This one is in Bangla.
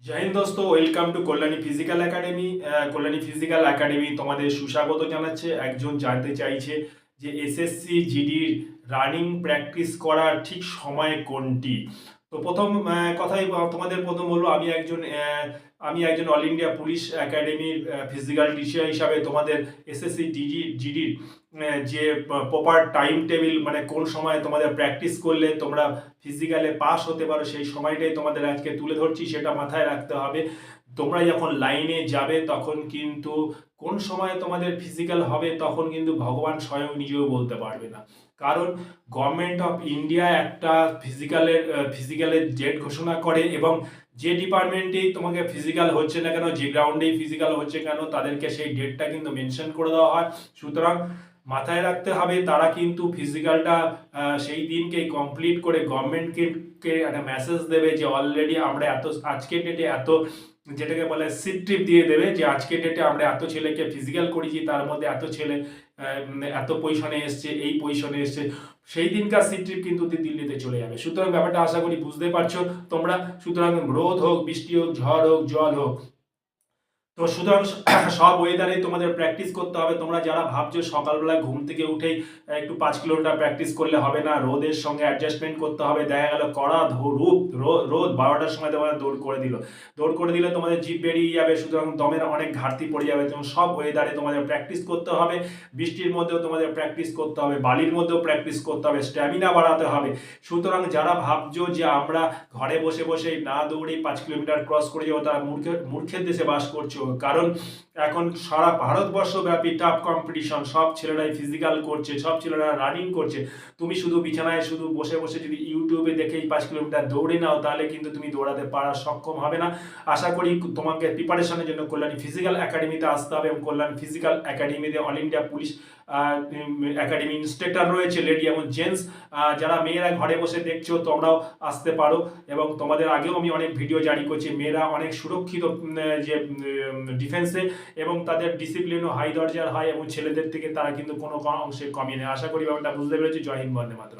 জয় হিন্দ দোস্ত, welcome to Kalyani physical academy. Kalyani physical academy তোমাদের সুস্বাগত জানাচ্ছে। একজন জানতে চাইছে যে এসএসসি জিডির রানিং প্র্যাকটিস করার ঠিক সময় কোনটি। তো প্রথম কথাই তোমাদের প্রথম বলবো, আমি একজন অল ইন্ডিয়া পুলিশ একাডেমির ফিজিক্যাল টিচার হিসাবে তোমাদের এসএসসি জিডির যে প্রপার টাইম টেবিল, মানে কোন সময় তোমাদের প্র্যাকটিস করলে তোমরা ফিজিক্যালে পাস হতে পারো, সেই সময়টাই তোমাদের আজকে তুলে ধরছি। সেটা মাথায় রাখতে হবে। তোমরা যখন লাইনে যাবে তখন কিন্তু কোন সময় তোমাদের ফিজিক্যাল হবে তখন কিন্তু ভগবান স্বয়ং নিজেও বলতে পারবে না। কারণ গভর্নমেন্ট অফ ইন্ডিয়া একটা ফিজিক্যালের ডেট ঘোষণা করে, এবং যে ডিপার্টমেন্টেই তোমাকে ফিজিক্যাল হচ্ছে না কেন, যে গ্রাউন্ডেই ফিজিক্যাল হচ্ছে কেন, তাদেরকে সেই ডেটটা কিন্তু মেনশন করে দেওয়া হয়। সুতরাং মাথায় রাখতে হবে, তারা কিন্তু ফিজিক্যালটা সেই দিনকেই কমপ্লিট করে গভর্নমেন্টকে একটা মেসেজ দেবে যে অলরেডি আমরা আজকের ডেটে এত, যেটাকে বলে সিট ট্রিপ দিয়ে দেবে যে আজকের ডেটে আমরা এত ছেলেকে ফিজিক্যাল করেছি, তার মধ্যে এত ছেলে এত পজিশনে এসছে, এই পজিশনে এসছে। সেই দিনকার সিট ট্রিপ কিন্তু দিল্লিতে চলে যাবে। সুতরাং ব্যাপারটা আশা করি বুঝতে পারছো তোমরা। সুতরাং রোদ হোক, বৃষ্টি হোক, ঝড় হোক, জল হোক, তো সুতরাং সব ওয়েদারে তোমাদের প্র্যাকটিস করতে হবে। তোমরা যারা ভাবছো সকালবেলায় ঘুম থেকে উঠেই একটু 5 কিলোমিটার প্র্যাকটিস করলে হবে না, রোদের সঙ্গে অ্যাডজাস্টমেন্ট করতে হবে। দেখা গেল কড়া রোদ 12টার সময় তোমাদের দৌড় করে দিলে তোমাদের জিভ বেরিয়ে যাবে, সুতরাং দমের অনেক ঘাটতি পড়ে যাবে। এবং সব ওয়েদারে তোমাদের প্র্যাকটিস করতে হবে। বৃষ্টির মধ্যেও তোমাদের প্র্যাকটিস করতে হবে, বালির মধ্যেও প্র্যাকটিস করতে হবে, স্ট্যামিনা বাড়াতে হবে। সুতরাং যারা ভাবছো যে আমরা ঘরে বসে বসেই না দৌড়েই 5 কিলোমিটার ক্রস করে যাবো, তারা মূর্খের দেশে বাস করছো। কারণ এখন সারা ভারতবর্ষ ব্যাপী টাফ কম্পিটিশন, সব ছেলেরাই ফিজিক্যাল করছে, সব ছেলেরা রানিং করছে। তুমি শুধু বিছানায় শুধু বসে বসে যদি ইউটিউবে দেখেই 5 কিলোমিটার দৌড়ে নাও, তাহলে কিন্তু তুমি দৌড়াতে পারার সক্ষম হবে না। আশা করি তোমাকে প্রিপারেশনের জন্য কল্যাণী ফিজিক্যাল একাডেমিতে আসতে হবে, এবং কল্যাণ ফিজিক্যাল একাডেমিতে all India police academy instructor রয়েছে, লেডি এবং জেন্টস। যারা মেয়েরা ঘরে বসে দেখছো, তোমরাও আসতে পারো। এবং তোমাদের আগেও আমি অনেক ভিডিও জারি করছি। মেয়েরা অনেক সুরক্ষিত যে ডিফেন্সে, এবং তাদের ডিসিপ্লিনও হাই দরজার হয়, এবং ছেলেদের থেকে তারা কিন্তু কোনো অংশে কমিয়ে নেয়। আশা করি ব্যাপারটা বুঝতে পেরেছি। জয় হিন্দ, বন্দে মাতরম।